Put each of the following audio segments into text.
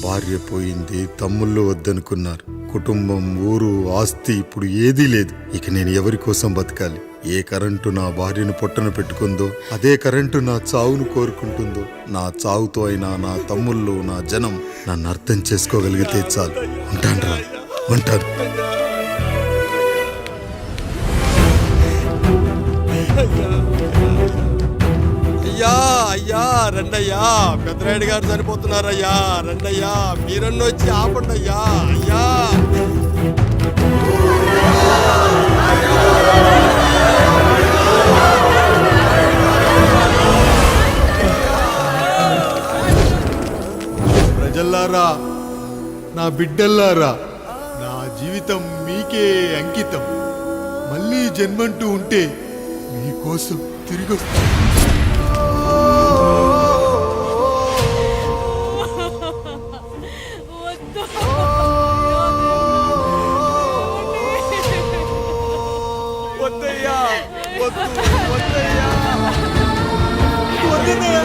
భార్య పోయింది, తమ్ముళ్ళు వద్దనుకున్నారు. కుటుంబం, ఊరు, ఆస్తి ఇప్పుడు ఏదీ లేదు. ఇక నేను ఎవరి కోసం బతకాలి? ఏ కరెంటు నా భార్యను పొట్టన పెట్టుకుందో అదే కరెంటు నా చావును కోరుకుంటుందో. నా చావుతో అయినా నా తమ్ముళ్ళు, నా జనం నన్ను అర్థం చేసుకోగలిగితే చాలు. ఉంటాను, ఉంటాను. అయ్యా అయ్యా రండయ్యా, పెద్దరాయుడు గారు చనిపోతున్నారయ్యా. రండయ్యా, మీరన్న వచ్చి ఆపండి అయ్యా. అయ్యా ప్రజల్లారా, నా బిడ్డల్లారా, నా జీవితం మీకే అంకితం. మళ్ళీ జన్మంటూ ఉంటే మీకోసం తిరిగి వస్తాను. వద్దయ్యా, వద్దు, వద్దయ్యా, వద్దయ్యా.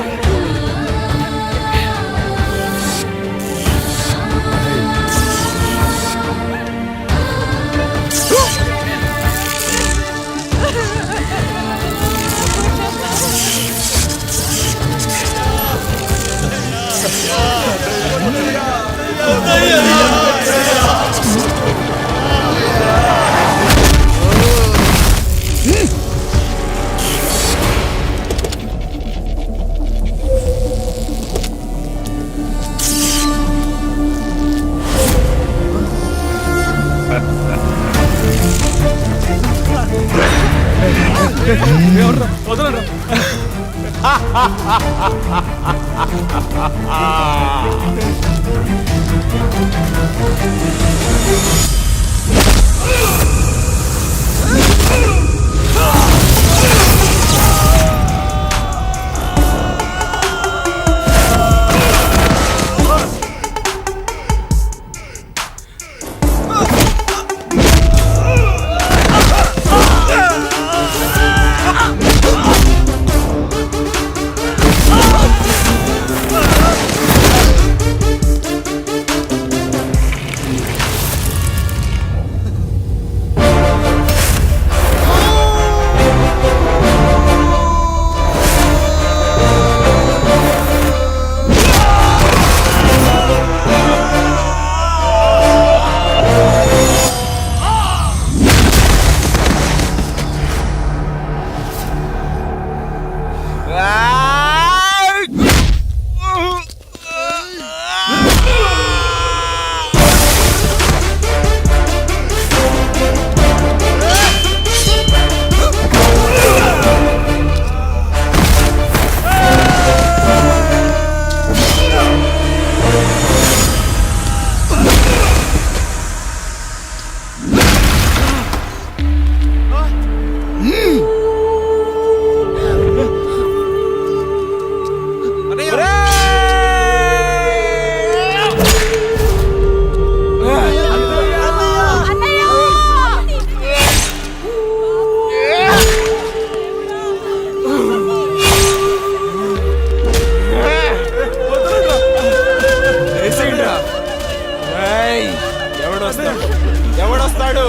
ఎవడొస్తాడు?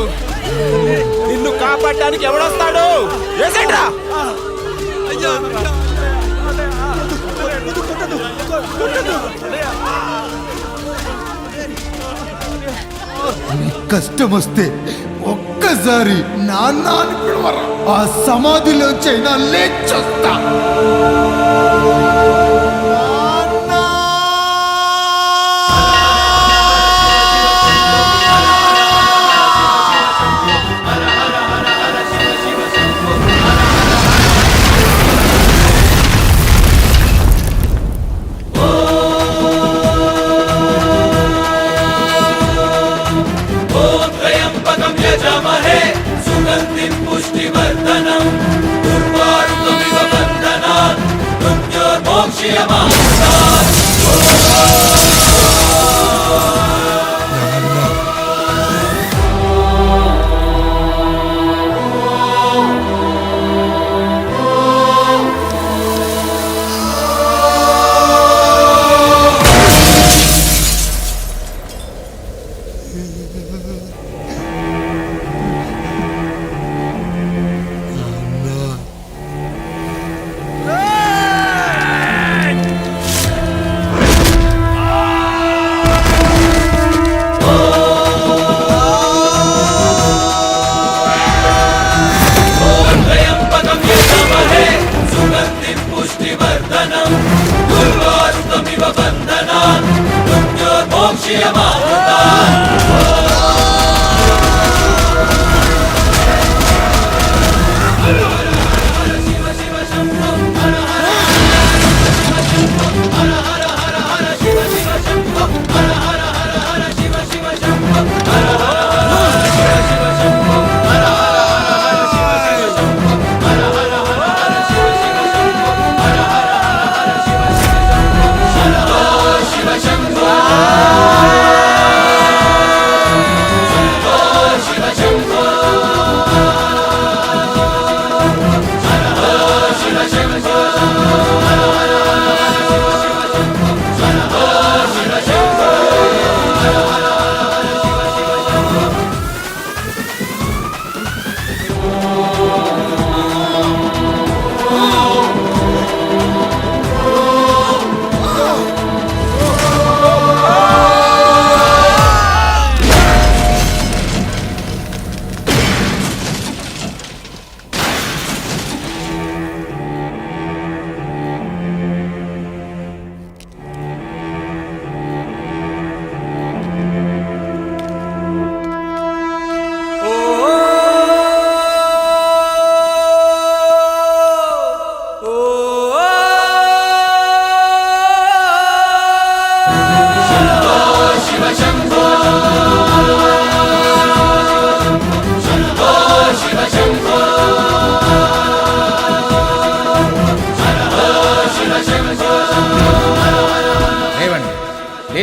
నిన్ను కాపాడటానికి ఎవడొస్తాడు? కష్టం వస్తే ఒక్కసారి నాన్న అని పిలవరా, ఆ సమాధిలోంచైనా లేచొస్తా.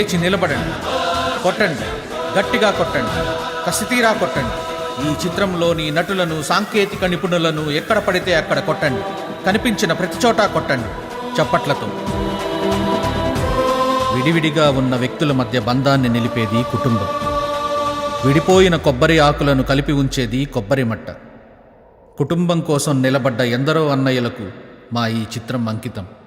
లేచి నిలబడండి, కొట్టండి, గట్టిగా కొట్టండి, కసితీరా కొట్టండి. ఈ చిత్రంలోని నటులను, సాంకేతిక నిపుణులను ఎక్కడ పడితే అక్కడ కొట్టండి. కనిపించిన ప్రతి చోట కొట్టండి చప్పట్లతో. విడివిడిగా ఉన్న వ్యక్తుల మధ్య బంధాన్ని నిలిపేది కుటుంబం. విడిపోయిన కొబ్బరి ఆకులను కలిపి ఉంచేది కొబ్బరి మట్ట. కుటుంబం కోసం నిలబడ్డ ఎందరో అన్నయ్యలకు మా ఈ చిత్రం అంకితం.